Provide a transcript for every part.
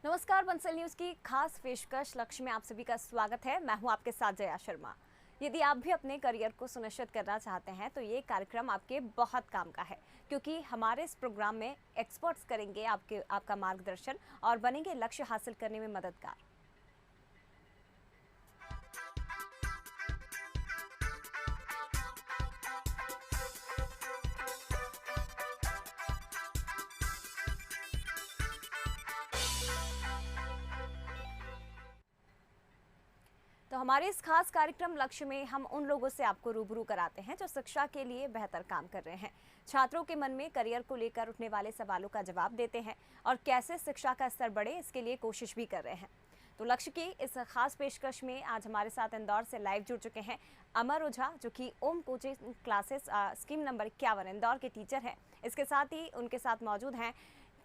नमस्कार, बंसल न्यूज की खास पेशकश लक्ष्य में आप सभी का स्वागत है। मैं हूं आपके साथ जया शर्मा। यदि आप भी अपने करियर को सुनिश्चित करना चाहते हैं तो ये कार्यक्रम आपके बहुत काम का है, क्योंकि हमारे इस प्रोग्राम में एक्सपर्ट्स करेंगे आपका मार्गदर्शन और बनेंगे लक्ष्य हासिल करने में मददगार। तो हमारे इस खास कार्यक्रम लक्ष्य में हम उन लोगों से आपको रूबरू कराते हैं जो शिक्षा के लिए बेहतर काम कर रहे हैं, छात्रों के मन में करियर को लेकर उठने वाले सवालों का जवाब देते हैं और कैसे शिक्षा का स्तर बढ़े इसके लिए कोशिश भी कर रहे हैं। तो लक्ष्य की इस खास पेशकश में आज हमारे साथ इंदौर से लाइव जुड़ चुके हैं अमर ओझा, जो कि Om coaching classes scheme number 51 Indore के टीचर हैं। इसके साथ ही उनके साथ मौजूद हैं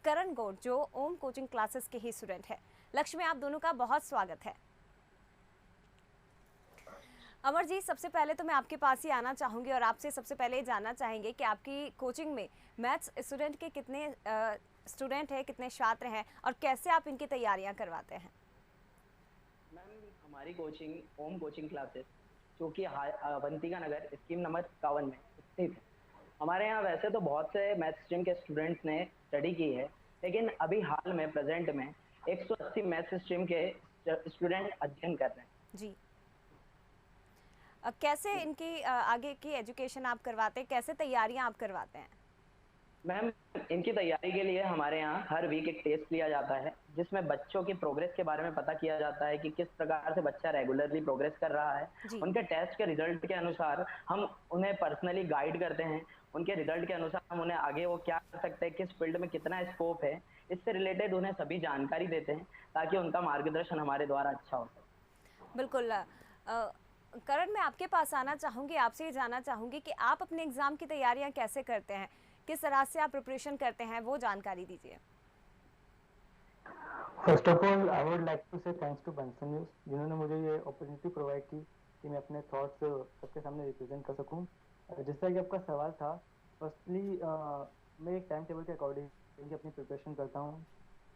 करण गौड़, जो ओम कोचिंग क्लासेस के ही स्टूडेंट है। लक्ष्य में आप दोनों का बहुत स्वागत है। अमर जी, सबसे पहले तो मैं आपके पास ही आना चाहूँगी और आपसे सबसे पहले जानना चाहेंगे कि आपकी कोचिंग में मैथ्स स्टूडेंट के कितने स्टूडेंट हैं, कितने छात्र हैं और कैसे आप इनकी तैयारियां करवाते हैं? मैम, हमारी कोचिंग ओम कोचिंग क्लासेस जो कि अवंतिका नगर स्कीम नंबर 51 में स्थित है। हमारे यहाँ वैसे तो बहुत से मैथ स्ट्रीम के स्टूडेंट्स ने स्टडी की है, लेकिन अभी हाल में प्रेजेंट में 180 मैथ स्ट्रीम के स्टूडेंट अध्ययन कर रहे हैं। जी, कैसे इनकी आगे की एजुकेशन आप करवाते हैं, कैसे तैयारियां आप करवाते हैं? मैम, इनकी तैयारी के लिए हमारे यहाँ हर वीक एक टेस्ट लिया जाता है, जिसमें बच्चों की प्रोग्रेस के बारे में पता किया जाता है कि किस प्रकार से बच्चा रेगुलरली प्रोग्रेस कर रहा है। जी, उनके टेस्ट के रिजल्ट के अनुसार हम उन्हें पर्सनली गाइड करते हैं। उनके रिजल्ट के अनुसार हम उन्हें आगे वो क्या कर सकते हैं, किस फील्ड में कितना स्कोप है, इससे रिलेटेड उन्हें सभी जानकारी देते हैं, ताकि उनका मार्गदर्शन हमारे द्वारा अच्छा हो सके। बिल्कुल। करण, मैं आपके पास आना चाहूँगी, आपसे ये जानना चाहूँगी कि आप अपने एग्ज़ाम की तैयारियां कैसे करते हैं, किस तरह से आप प्रिपरेशन करते हैं, वो जानकारी दीजिए। First of all I would like to say thanks to Bansal news, जिन्होंने मुझे ये अपॉर्चुनिटी प्रोवाइड की कि मैं अपने थॉट्स सबके सामने रिप्रेजेंट कर सकूं। जिस तरह कि आपका सवाल था, फर्स्टली मैं एक टाइम टेबल के अकॉर्डिंग अपनी प्रिपरेशन करता हूं,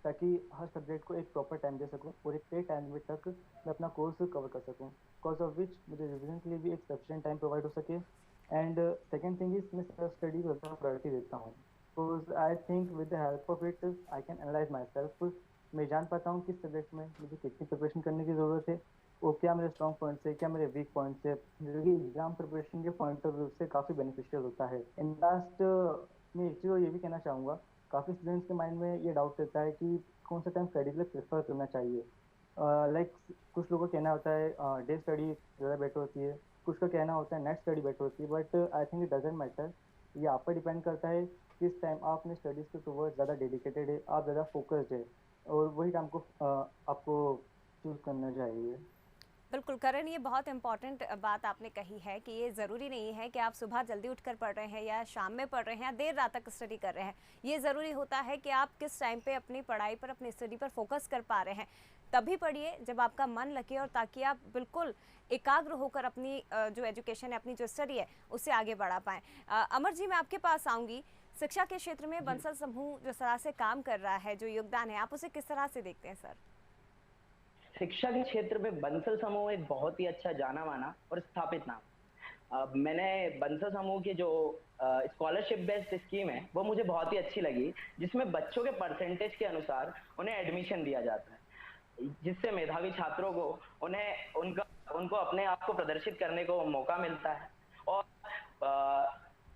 ताकि हर सब्जेक्ट को एक प्रॉपर टाइम दे सकूं और एक तय टाइम लिमिट तक मैं अपना कोर्स कवर कर सकूं, बिकॉज ऑफ विच मुझे रिविजन के लिए भी एक सफिशिएंट टाइम प्रोवाइड हो सके। एंड सेकेंड थिंग इज, मैं सेल्फ स्टडी को प्रायोरिटी देता हूँ, because I think with the help of it I can analyse my self. मैं जान पाता हूँ किस सब्जेक्ट में मुझे कितनी प्रिपरेशन करने की ज़रूरत है और क्या मेरे स्ट्रॉन्ग पॉइंट्स है, क्या मेरे वीक पॉइंट्स है, जो कि एग्जाम प्रिपरेशन के पॉइंट ऑफ व्यू से काफ़ी बेनिफिशियल होता है। इन लास्ट मैं एक चीज़ और ये भी कहना चाहूँगा, काफ़ी स्टूडेंट्स के माइंड में ये डाउट रहता है कि कौन सा टाइम स्टडी के लिए प्रेफर करना चाहिए। लाइक कुछ लोगों का कहना होता है डे स्टडी ज़्यादा बेटर होती है, कुछ का कहना होता है नेट स्टडी बेटर होती है, but I think it doesn't matter. ये आप पर डिपेंड करता है किस टाइम आप अपने स्टडीज़ के टूवर्ड्स ज़्यादा डेडिकेटेड है, आप ज़्यादा फोकस्ड है, और वही टाइम को आपको चूज करना चाहिए। बिल्कुल करण, ये बहुत इंपॉर्टेंट बात आपने कही है कि ये ज़रूरी नहीं है कि आप सुबह जल्दी उठकर पढ़ रहे हैं या शाम में पढ़ रहे हैं या देर रात तक स्टडी कर रहे हैं। ये ज़रूरी होता है कि आप किस टाइम पे अपनी पढ़ाई पर, अपनी स्टडी पर फोकस कर पा रहे हैं। तभी पढ़िए जब आपका मन लगे, और ताकि आप बिल्कुल एकाग्र होकर अपनी जो एजुकेशन है, अपनी जो स्टडी है, उससे आगे बढ़ा पाएँ। अमर जी, मैं आपके पास आऊँगी। शिक्षा के क्षेत्र में जी, बंसल समूह जिस तरह से काम कर रहा है, जो योगदान है, आप उसे किस तरह से देखते हैं सर? शिक्षा के क्षेत्र में बंसल समूह एक बहुत ही अच्छा जाना माना और स्थापित नाम। मैंने बंसल समूह की जो स्कॉलरशिप बेस्ड स्कीम है वो मुझे बहुत ही अच्छी लगी, जिसमें बच्चों के परसेंटेज के अनुसार उन्हें एडमिशन दिया जाता है, जिससे मेधावी छात्रों को उन्हें उनका उनको अपने आप को प्रदर्शित करने को मौका मिलता है। और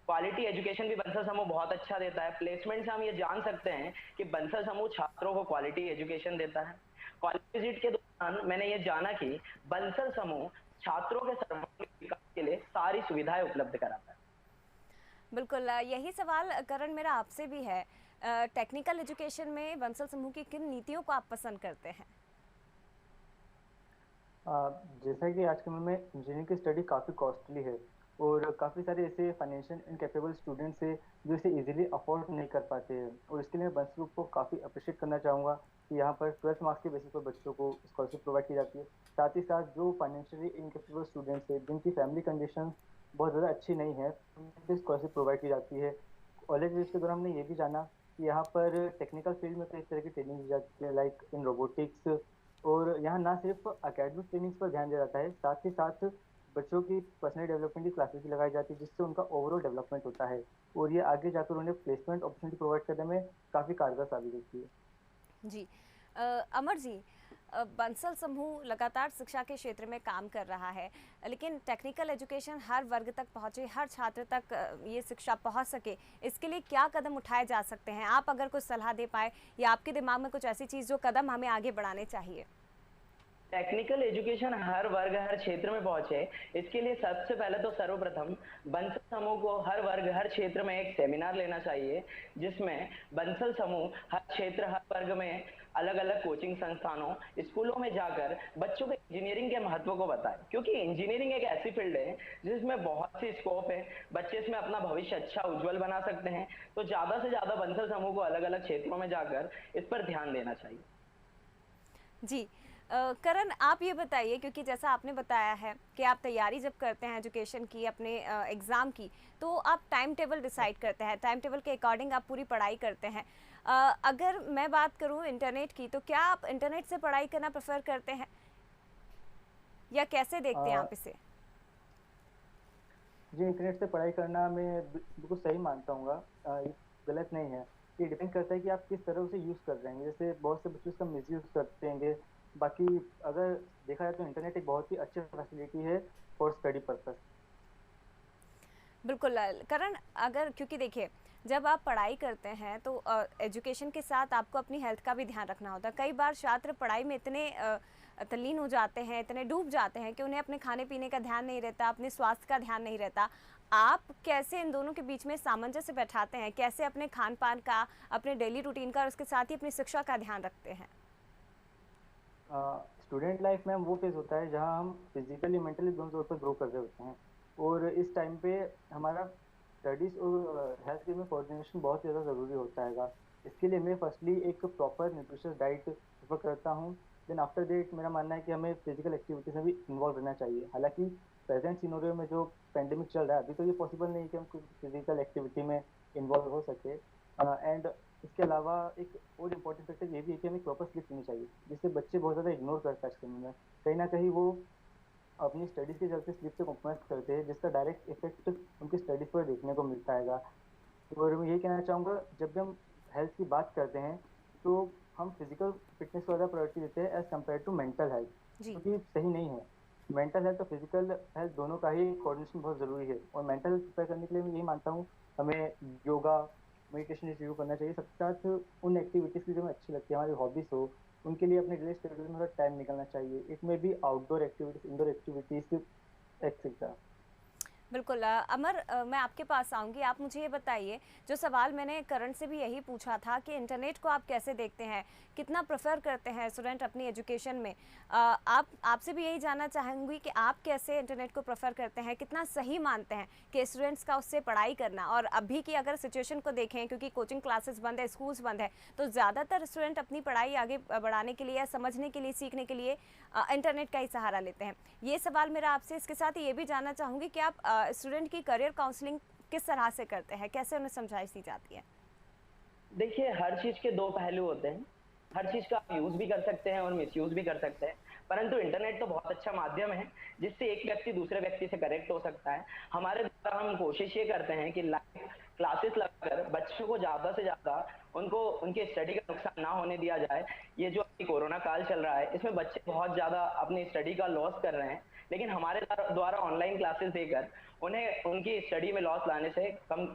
क्वालिटी एजुकेशन भी बंसल समूह बहुत अच्छा देता है। प्लेसमेंट से हम ये जान सकते हैं कि बंसल समूह छात्रों को क्वालिटी एजुकेशन देता है। कॉलेज विजिट के दौरान मैंने ये जाना कि बंसल समूह छात्रों के सर्वांगीण विकास के लिए सारी सुविधाएं उपलब्ध कराता है। बिल्कुल, यही सवाल करण मेरा आपसे भी है। टेक्निकल एजुकेशन में बंसल समूह की किन नीतियों को आप पसंद करते हैं? जैसा कि आज के समय में इंजीनियरिंग की स्टडी काफ़ी कॉस्टली है और काफ़ी सारे ऐसे फाइनेंशियल इनकेपेबल स्टूडेंट्स हैं जो इसे इजीली अफोर्ड नहीं कर पाते हैं, और इसके लिए मैं बंसल ग्रुप को काफ़ी अप्रिशिएट करना चाहूँगा कि यहाँ पर 12th मार्क्स के बेसिस पर बच्चों को स्कॉलरशिप प्रोवाइड की जाती है। साथ ही साथ जो फाइनेंशियली इनकेपेबल स्टूडेंट्स हैं, जिनकी फैमिली कंडीशन बहुत ज़्यादा अच्छी नहीं है, उन्हें भी स्कॉलरशिप प्रोवाइड की जाती है। कॉलेज विजिट के दौरान हमने ये भी जाना कि यहाँ पर टेक्निकल फील्ड में कई तरह की ट्रेनिंग दी जाती है, लाइक इन रोबोटिक्स। और यहाँ ना सिर्फ अकेडमिक ट्रेनिंग्स पर ध्यान दिया जाता है, साथ ही साथ बच्चों की पर्सनल डेवलपमेंट की क्लासेस भी लगाई जाती है, जिससे उनका ओवरऑल डेवलपमेंट होता है और ये आगे जाकर उन्हें प्लेसमेंट अपॉर्चुनिटी प्रोवाइड करने में काफ़ी कारगर साबित होती है। जी। अमर जी, बंसल समूह लगातार शिक्षा के क्षेत्र में काम कर रहा है, लेकिन टेक्निकल एजुकेशन हर वर्ग तक पहुंचे, हर छात्र तक ये शिक्षा पहुंच सके, इसके लिए क्या कदम उठाए जा सकते हैं? आप अगर कुछ सलाह दे पाए या आपके दिमाग में कुछ ऐसी चीज़ जो कदम हमें आगे बढ़ाने चाहिए। टेक्निकल एजुकेशन हर वर्ग हर क्षेत्र में पहुंचे, इसके लिए सबसे पहले तो सर्वप्रथम बंसल समूह को हर वर्ग हर क्षेत्र में एक सेमिनार लेना चाहिए, जिसमें बंसल समूह हर क्षेत्र हर वर्ग में अलग अलग कोचिंग संस्थानों स्कूलों में जाकर बच्चों को इंजीनियरिंग के महत्व को बताए, क्योंकि इंजीनियरिंग एक ऐसी फील्ड है जिसमें बहुत सी स्कोप है, बच्चे इसमें अपना भविष्य अच्छा उज्जवल बना सकते हैं। तो ज्यादा से ज्यादा बंसल समूह को अलग अलग क्षेत्रों में जाकर इस पर ध्यान देना चाहिए। जी। करण, आप ये बताइए, क्योंकि जैसा आपने बताया है कि आप तैयारी जब करते हैं एजुकेशन की, अपने एग्ज़ाम की, तो आप टाइम टेबल डिसाइड करते हैं, टाइम टेबल के अकॉर्डिंग आप पूरी पढ़ाई करते हैं। अगर मैं बात करूं इंटरनेट की, तो क्या आप इंटरनेट से पढ़ाई करना प्रेफर करते हैं या कैसे देखते हैं अ, आप इसे? जी, इंटरनेट से पढ़ाई करना मैं बिल्कुल सही मानता हूँ, ये गलत नहीं है। ये डिपेंड करता है कि आप किस तरह उसे यूज़ कर रहे हैं। जैसे बहुत से बच्चे उसका मिसयूज़ करते हैंगे। बाकी अगर देखा जाए तो इंटरनेट एक बहुत ही अच्छी फैसिलिटी है फॉर स्टडी पर्पस। बिल्कुल करण, अगर क्योंकि देखिए, जब आप पढ़ाई करते हैं तो एजुकेशन के साथ आपको अपनी हेल्थ का भी ध्यान रखना होता है। कई बार छात्र पढ़ाई में इतने तल्लीन हो जाते हैं, इतने डूब जाते हैं कि उन्हें अपने खाने पीने का ध्यान नहीं रहता, अपने स्वास्थ्य का ध्यान नहीं रहता। आप कैसे इन दोनों के बीच में सामंजस्य बैठाते हैं? कैसे अपने खान पान का, अपने डेली रूटीन का और उसके साथ ही अपनी शिक्षा का ध्यान रखते हैं? स्टूडेंट लाइफ में वो फेज़ होता है जहाँ हम फिज़िकली, मेंटली दोनों तौर पर ग्रो कर रहे होते हैं और इस टाइम पे हमारा स्टडीज़ और हेल्थ केयर में कोऑर्डिनेशन बहुत ज़्यादा ज़रूरी होता हैगा। इसके लिए मैं फर्स्टली एक प्रॉपर न्यूट्रिशियस डाइट प्रेफ़र करता हूँ। देन आफ्टर दैट मेरा मानना है कि हमें फिज़िकल एक्टिविटीज़ में भी इन्वॉल्व रहना चाहिए। हालाँकि प्रेज़ेंट सिनेरियो में जो पैंडेमिक चल रहा है, अभी तो ये पॉसिबल नहीं है कि हम कोई फिज़िकल एक्टिविटी में इन्वॉल्व हो सके। एंड इसके अलावा एक और इम्पोर्टेंट फैक्टर ये भी है कि हमें प्रॉपर स्लीप लेनी चाहिए, जिससे बच्चे बहुत ज़्यादा इग्नोर करते हैं इस समय में। कहीं न कहीं वो अपनी स्टडीज़ के चलते स्लीप से कॉम्प्रोमाइज़ करते हैं, जिसका डायरेक्ट इफ़ेक्ट उनकी स्टडीज़ पर देखने को मिलता हैगा। और मैं यही कहना चाहूँगा, जब भी हम हेल्थ की बात करते हैं, तो हम फिज़िकल फिटनेस को ज़्यादा प्रायोरिटी देते हैं as compare to mental health, जी। जो कि सही नहीं है। मेंटल हेल्थ और फिज़िकल हेल्थ दोनों का ही कोऑर्डिनेशन बहुत ज़रूरी है और मेंटल हेल्थ प्रिपेयर करने के लिए मैं यही मानता हूँ, हमें योगा, मेडिटेशन ये चीज़ों को करना चाहिए। सबके साथ उन एक्टिविटीज़ की जो हमें अच्छी लगती है, हमारी हॉबीज़ हो, उनके लिए अपने डेली शेड्यूल में थोड़ा टाइम निकालना चाहिए। It may be outdoor activities, indoor activities etcetera. बिल्कुल अमर, मैं आपके पास आऊँगी। आप मुझे ये बताइए, जो सवाल मैंने करण से भी यही पूछा था कि इंटरनेट को आप कैसे देखते हैं? कितना प्रेफ़र करते हैं स्टूडेंट अपनी एजुकेशन में? आपसे भी यही जानना चाहूँगी कि आप कैसे इंटरनेट को प्रेफ़र करते हैं? कितना सही मानते हैं कि स्टूडेंट्स का उससे पढ़ाई करना? और अभी की अगर सिचुएशन को देखें, क्योंकि कोचिंग क्लासेस बंद है, स्कूल्स बंद है, तो ज़्यादातर स्टूडेंट अपनी पढ़ाई आगे बढ़ाने के लिए या समझने के लिए, सीखने के लिए इंटरनेट का ही सहारा लेते हैं। ये सवाल मेरा आपसे, इसके साथ ही ये भी जानना चाहूँगी कि आप स्टूडेंट की करियर काउंसलिंग किस तरह से करते हैं? कैसे उन्हें समझाइश दी जाती है? देखिए, हर चीज के दो पहलू होते हैं। हर चीज का आप यूज भी कर सकते हैं और मिसयूज भी कर सकते हैं, परंतु इंटरनेट तो बहुत अच्छा माध्यम है जिससे एक व्यक्ति दूसरे व्यक्ति से कनेक्ट हो सकता है। हमारे द्वारा हम कोशिश ये करते हैं कि लाइव क्लासेस लगाकर बच्चों को ज्यादा से ज्यादा उनको उनके स्टडी का नुकसान ना होने दिया जाए। ये जो अभी कोरोना काल चल रहा है, इसमें बच्चे बहुत ज्यादा अपनी स्टडी का लॉस कर रहे हैं, लेकिन हमारे द्वारा ऑनलाइन क्लासेस देकर उन्हें उनकी स्टडी में लॉस लाने से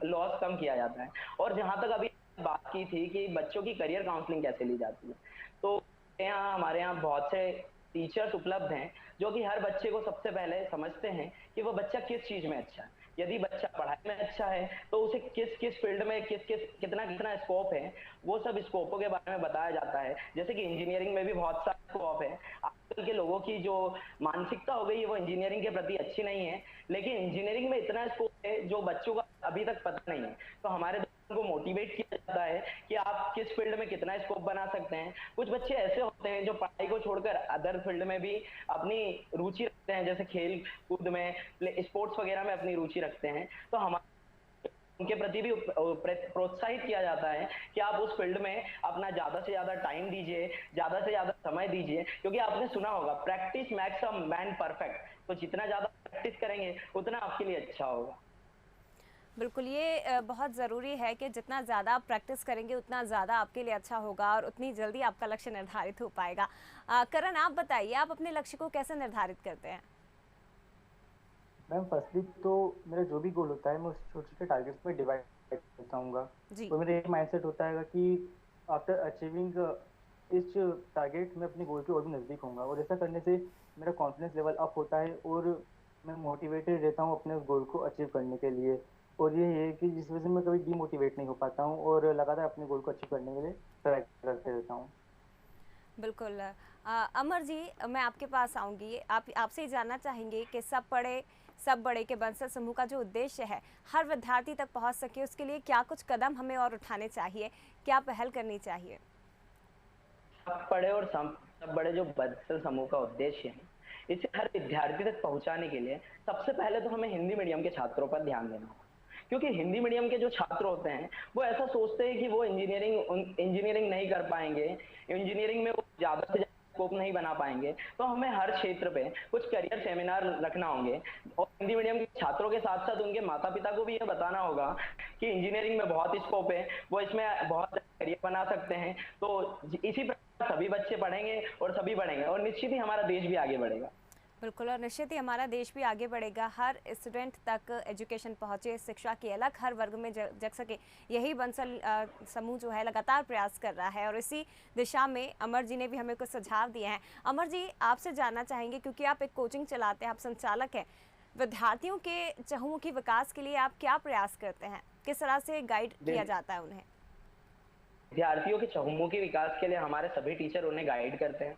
लॉस कम किया जाता है। और जहां तक अभी बात की थी कि बच्चों की करियर काउंसलिंग कैसे ली जाती है, तो यहाँ हमारे यहाँ बहुत से टीचर्स उपलब्ध हैं जो कि हर बच्चे को सबसे पहले समझते हैं कि वो बच्चा किस चीज में अच्छा है। यदि बच्चा पढ़ाई में अच्छा है तो उसे किस किस फील्ड में कितना कितना स्कोप है, वो सब स्कोपों के बारे में बताया जाता है। जैसे कि इंजीनियरिंग में भी बहुत सारा स्कोप है। आजकल के लोगों की जो मानसिकता हो गई है वो इंजीनियरिंग के प्रति अच्छी नहीं है, लेकिन इंजीनियरिंग में इतना स्कोप है जो बच्चों को अभी तक पता नहीं है। तो हमारे को मोटिवेट किया जाता है कि आप किस फील्ड में कितना स्कोप बना सकते हैं। कुछ बच्चे ऐसे होते हैं जो पढ़ाई को छोड़कर अदर फील्ड में भी अपनी रुचि रखते हैं, जैसे खेल कूद में, स्पोर्ट्स वगैरह में अपनी रुचि रखते हैं। तो हमारे उनके प्रति भी प्रोत्साहित किया जाता है कि आप उस फील्ड में अपना ज्यादा से ज्यादा टाइम दीजिए, ज्यादा से ज्यादा समय दीजिए, क्योंकि आपने सुना होगा practice makes a man perfect. तो जितना ज्यादा प्रैक्टिस करेंगे उतना आपके लिए अच्छा होगा। बिल्कुल, ये बहुत ज़रूरी है कि जितना ज़्यादा आप प्रैक्टिस करेंगे उतना ज़्यादा आपके लिए अच्छा होगा और उतनी जल्दी आपका लक्ष्य निर्धारित हो पाएगा। करण, आप बताइए, आप अपने लक्ष्य को कैसे निर्धारित करते हैं? मैम फर्स्टली तो मेरा जो भी गोल होता है मैं उसे छोटे छोटे टारगेट्स में डिवाइड करता हूँ। जी। और मेरा एक माइंडसेट होता है कि आफ्टर अचीविंग इस टारगेट में अपने गोल के और भी नज़दीक होऊंगा, और ऐसा करने से मेरा कॉन्फिडेंस लेवल अप होता है और मैं मोटिवेटेड रहता हूँ अपने उस गोल को अचीव करने के लिए। और ये है कि जिस वजह से मैं कभी डीमोटिवेट नहीं हो पाता हूँ और लगातार अपने गोल को अचीव करने के लिए ट्राई करते रहता हूँ। बिल्कुल। अमर जी, मैं आपके पास आऊँगी। आप आपसे ये जानना चाहेंगे कि सब बड़े के बंसल समूह का जो उद्देश्य है, हर विद्यार्थी तक पहुँच सके, उसके लिए क्या कुछ कदम हमें और उठाने चाहिए? क्या पहल करनी चाहिए? सब बड़े और सब बड़े जो बंसल समूह का उद्देश्य है, इसे हर विद्यार्थी तक पहुंचाने के लिए सबसे पहले तो हमें हिंदी मीडियम के छात्रों पर ध्यान देना होगा। क्योंकि हिंदी मीडियम के जो छात्र होते हैं वो ऐसा सोचते हैं कि वो इंजीनियरिंग नहीं कर पाएंगे, इंजीनियरिंग में वो ज्यादा से ज्यादा स्कोप नहीं बना पाएंगे। तो हमें हर क्षेत्र पे कुछ करियर सेमिनार रखना होंगे, और हिंदी मीडियम के छात्रों के साथ साथ उनके माता पिता को भी ये बताना होगा कि इंजीनियरिंग में बहुत स्कोप है, वो इसमें बहुत करियर बना सकते हैं। तो इसी प्रकार सभी बच्चे पढ़ेंगे और सभी बढ़ेंगे, और निश्चित ही हमारा देश भी आगे बढ़ेगा। बिल्कुल, और निश्चित ही हमारा देश भी आगे बढ़ेगा। हर स्टूडेंट तक एजुकेशन पहुँचे, शिक्षा की अलग हर वर्ग में जग सके, यही बंसल समूह जो है लगातार प्रयास कर रहा है, और इसी दिशा में अमर जी ने भी हमें कुछ सुझाव दिए हैं। अमर जी, आपसे जानना चाहेंगे, क्योंकि आप एक कोचिंग चलाते हैं, आप संचालक हैं, विद्यार्थियों के चहुमुखी विकास के लिए आप क्या प्रयास करते हैं? किस तरह से गाइड किया जाता है उन्हें? विद्यार्थियों के चहुमुखी विकास के लिए हमारे सभी टीचर उन्हें गाइड करते हैं।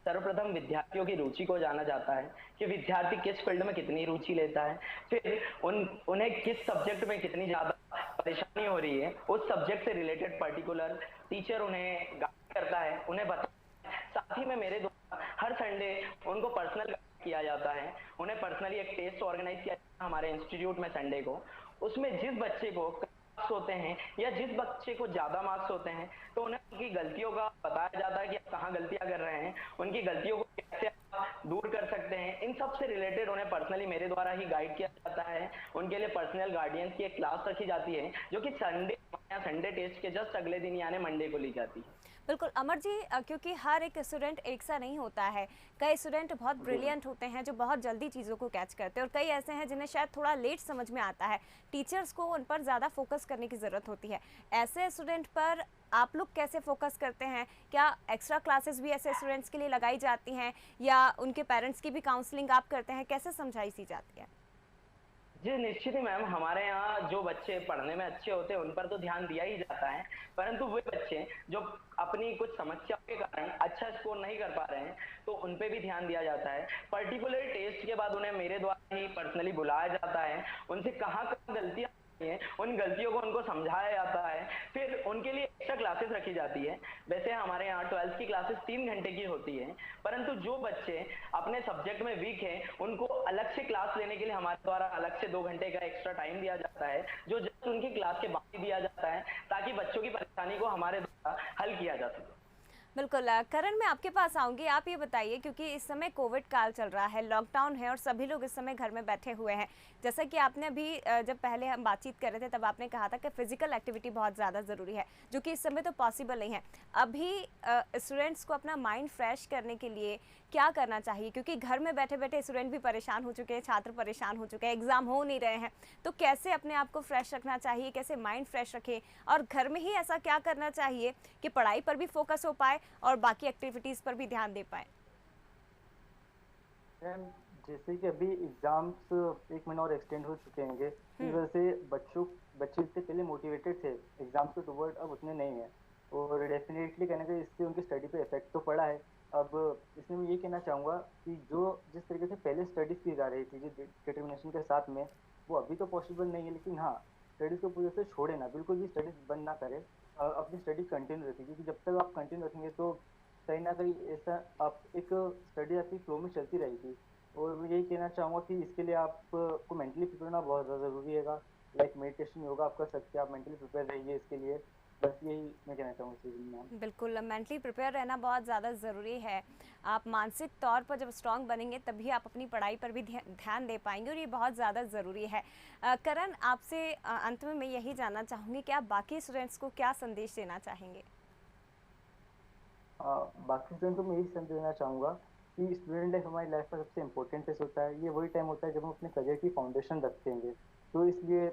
सर्वप्रथम विद्यार्थियों की रुचि को जाना जाता है कि विद्यार्थी किस फील्ड में कितनी रुचि लेता है, फिर उन्हें किस सब्जेक्ट में कितनी ज्यादा परेशानी हो रही है, उस सब्जेक्ट से रिलेटेड पर्टिकुलर टीचर उन्हें गाइड करता है, उन्हें बताता है। साथ ही में मेरे द्वारा हर संडे उनको पर्सनल किया जाता है, उन्हें पर्सनली एक टेस्ट ऑर्गेनाइज किया जाता है हमारे इंस्टीट्यूट में संडे को। उसमें जिस बच्चे को मार्क्स होते हैं या जिस बच्चे को ज्यादा मार्क्स होते हैं, तो उन्हें उनकी गलतियों का बताया जाता है कि आप कहाँ गलतियां कर रहे हैं, उनकी गलतियों को कैसे आप दूर कर सकते हैं। इन सब से रिलेटेड उन्हें पर्सनली मेरे द्वारा ही गाइड किया जाता है। उनके लिए पर्सनल गार्डियंस की एक क्लास रखी जाती है, जो कि संडे टेस्ट के जस्ट अगले दिन यानी मंडे को ली जाती है। बिल्कुल अमर जी, क्योंकि हर एक स्टूडेंट एक सा नहीं होता है। कई स्टूडेंट बहुत ब्रिलियंट होते हैं जो बहुत जल्दी चीज़ों को कैच करते हैं, और कई ऐसे हैं जिन्हें शायद थोड़ा लेट समझ में आता है। टीचर्स को उन पर ज़्यादा फोकस करने की ज़रूरत होती है। ऐसे स्टूडेंट पर आप लोग कैसे फोकस करते हैं? क्या एक्स्ट्रा क्लासेस भी ऐसे स्टूडेंट्स के लिए लगाई जाती हैं, या उनके पेरेंट्स की भी काउंसलिंग आप करते हैं? कैसे समझाई सी जाती है? जी निश्चित ही मैम, हमारे यहाँ जो बच्चे पढ़ने में अच्छे होते हैं उन पर तो ध्यान दिया ही जाता है, परंतु वे बच्चे जो अपनी कुछ समस्याओं के कारण अच्छा स्कोर नहीं कर पा रहे हैं, तो उन पे भी ध्यान दिया जाता है। पर्टिकुलर टेस्ट के बाद उन्हें मेरे द्वारा ही पर्सनली बुलाया जाता है, उनसे कहाँ कहाँ गलतियां हैं, उन गलतियों को उनको समझाया जाता है, फिर उनके लिए एक्स्ट्रा क्लासेस रखी जाती है। वैसे हमारे यहाँ 12th की क्लासेस 3 घंटे की होती है, परंतु जो बच्चे अपने सब्जेक्ट में वीक हैं उनको अलग से क्लास लेने के लिए हमारे द्वारा अलग से 2 घंटे का एक्स्ट्रा टाइम दिया जाता है, जो जस्ट उनकी क्लास के बाद ही दिया जाता है, ताकि बच्चों की परेशानी को हमारे द्वारा हल किया जा सके। बिल्कुल। करण, मैं आपके पास आऊँगी। आप ये बताइए, क्योंकि इस समय कोविड काल चल रहा है, लॉकडाउन है, और सभी लोग इस समय घर में बैठे हुए हैं। जैसा कि आपने अभी जब पहले हम बातचीत कर रहे थे तब आपने कहा था कि फ़िज़िकल एक्टिविटी बहुत ज़्यादा ज़रूरी है, जो कि इस समय तो पॉसिबल नहीं है। अभी स्टूडेंट्स को अपना माइंड फ्रेश करने के लिए क्या करना चाहिए? क्योंकि घर में बैठे-बैठे स्टूडेंट भी परेशान हो चुके हैं, छात्र परेशान हो चुके हैं, एग्ज़ाम हो नहीं रहे हैं। तो कैसे अपने आप को फ्रेश रखना चाहिए? कैसे माइंड फ्रेश रखें? और घर में ही ऐसा क्या करना चाहिए कि पढ़ाई पर भी फोकस हो पाए और बाकी एक्टिविटीज़ पर भी ध्यान दे पाएँ? मैम जैसे कि अभी एग्जाम्स 1 महीना और एक्सटेंड हो चुके हैं, इस हुँ। वजह से बच्चे इससे पहले मोटिवेटेड थे एग्जाम्स के टुवर्ड, अब उतने नहीं है। और डेफिनेटली कहना चाहिए इससे उनकी स्टडी पे इफेक्ट तो पड़ा है। अब इसमें मैं ये कहना चाहूँगा कि जो जिस तरीके से पहले स्टडीज़ की जा रही थी जिस डिटर्मिनेशन के साथ में, वो अभी तो पॉसिबल नहीं है, लेकिन हाँ स्टडीज़ को पूरी तरह से छोड़े ना, बिल्कुल भी स्टडीज़ बंद ना करें, अपनी स्टडी कंटिन्यू रखें, क्योंकि जब तक आप कंटिन्यू रखेंगे तो कहीं ना कहीं ऐसा आप एक स्टडी आपकी फ्लो में चलती रहेगी। और मैं यही कहना चाहूँगा कि इसके लिए आपको मेंटली प्रिपेयर होना बहुत ज़्यादा ज़रूरी है। लाइक मेडिटेशन योगा आप कर सकते हैं, आप मेंटली प्रिपेयर रहिए इसके लिए। बस यही मैं कहना चाहूँगा इस चीज़ में। बिल्कुल, मेंटली प्रिपेयर रहना बहुत ज़्यादा ज़रूरी है। आप मानसिक तौर पर जब स्ट्रॉन्ग बनेंगे तभी आप अपनी पढ़ाई पर भी ध्यान दे पाएँगे और ये बहुत ज़्यादा ज़रूरी है। करण, आपसे अंत में मैं यही जानना चाहूँगी कि आप बाकी स्टूडेंट्स को क्या संदेश देना चाहेंगे? बाकी स्टूडेंट को मैं यही संदेश देना चाहूँगा कि स्टूडेंट लाइफ हमारी लाइफ का सबसे इम्पोर्टेंट फेस होता है। ये वही टाइम होता है जब हम अपने करियर की फाउंडेशन रखेंगे। तो इसलिए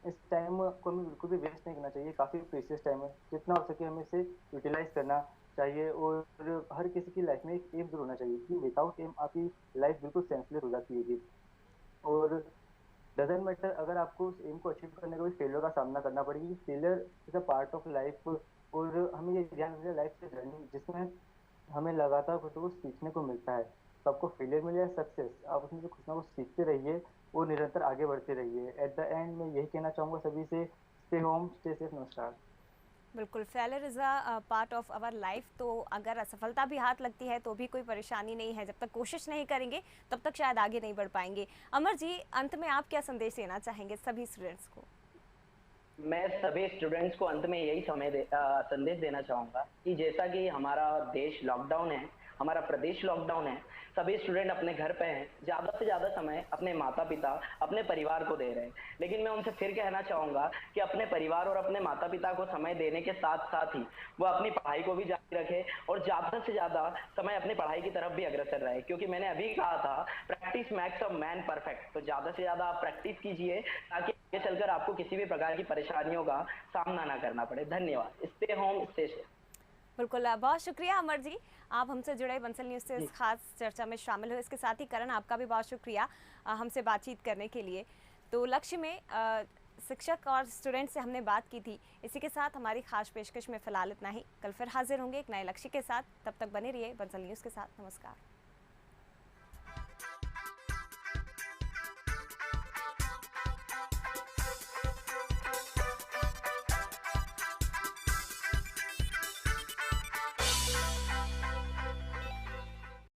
इस टाइम को हमें बिल्कुल भी वेस्ट नहीं करना चाहिए, काफ़ी प्रीशियस टाइम है। जितना हो सके हमें इसे यूटिलाइज़ करना चाहिए और हर किसी की लाइफ में एक एम ज़रूर होना चाहिए कि विदाउट एम आपकी लाइफ बिल्कुल सेंसलेस हो जाती है। और डज़न्ट मैटर अगर आपको उस एम को अचीव करने का भी फेलियर का सामना करना पड़ेगी, failure is a part of life. और हमें ये ध्यान रखना है लाइफ से जर्नी जिसमें हमें लगातार कुछ ना कुछ सीखने को मिलता है। तो आपको फेलियर मिले या सक्सेस, आप उसमें से कुछ ना कुछ सीखते रहिए और निरंतर आगे बढ़ते रहिए। एट द एंड मैं यही कहना चाहूँगा सभी से, स्टे होम, स्टे सेफ, नमस्कार। बिल्कुल, failure is a part of our life. तो अगर असफलता भी हाथ लगती है तो भी कोई परेशानी नहीं है, जब तक कोशिश नहीं करेंगे तब तक शायद आगे नहीं बढ़ पाएंगे। अमर जी, अंत में आप क्या संदेश देना चाहेंगे सभी स्टूडेंट्स को? मैं सभी स्टूडेंट्स को अंत में यही संदेश देना चाहूँगा कि जैसा कि हमारा देश लॉकडाउन है, हमारा प्रदेश लॉकडाउन है, सभी स्टूडेंट अपने घर पे हैं, ज़्यादा से ज़्यादा समय अपने माता-पिता, अपने परिवार को दे रहे हैं। लेकिन मैं उनसे फिर कहना चाहूँगा कि अपने परिवार और अपने माता-पिता को समय देने के साथ-साथ ही वो अपनी पढ़ाई को भी जारी रखें और ज़्यादा से ज़्यादा समय अपनी पढ़ाई की तरफ भी अग्रसर रहे। क्योंकि मैंने अभी कहा था, practice makes a man perfect. तो ज़्यादा से ज़्यादा आप प्रैक्टिस कीजिए ताकि आगे चलकर आपको किसी भी प्रकार की परेशानियों का सामना ना करना पड़े। धन्यवाद। Stay home, stay safe. बिल्कुल, बहुत शुक्रिया अमर जी, आप हमसे जुड़े, बंसल न्यूज़ से इस खास चर्चा में शामिल हुए। इसके साथ ही करण, आपका भी बहुत शुक्रिया हमसे बातचीत करने के लिए। तो लक्ष्य में शिक्षक और स्टूडेंट से हमने बात की थी। इसी के साथ हमारी खास पेशकश में फ़िलहाल इतना ही। कल फिर हाजिर होंगे एक नए लक्ष्य के साथ। तब तक बने रहिए बंसल न्यूज़ के साथ। नमस्कार।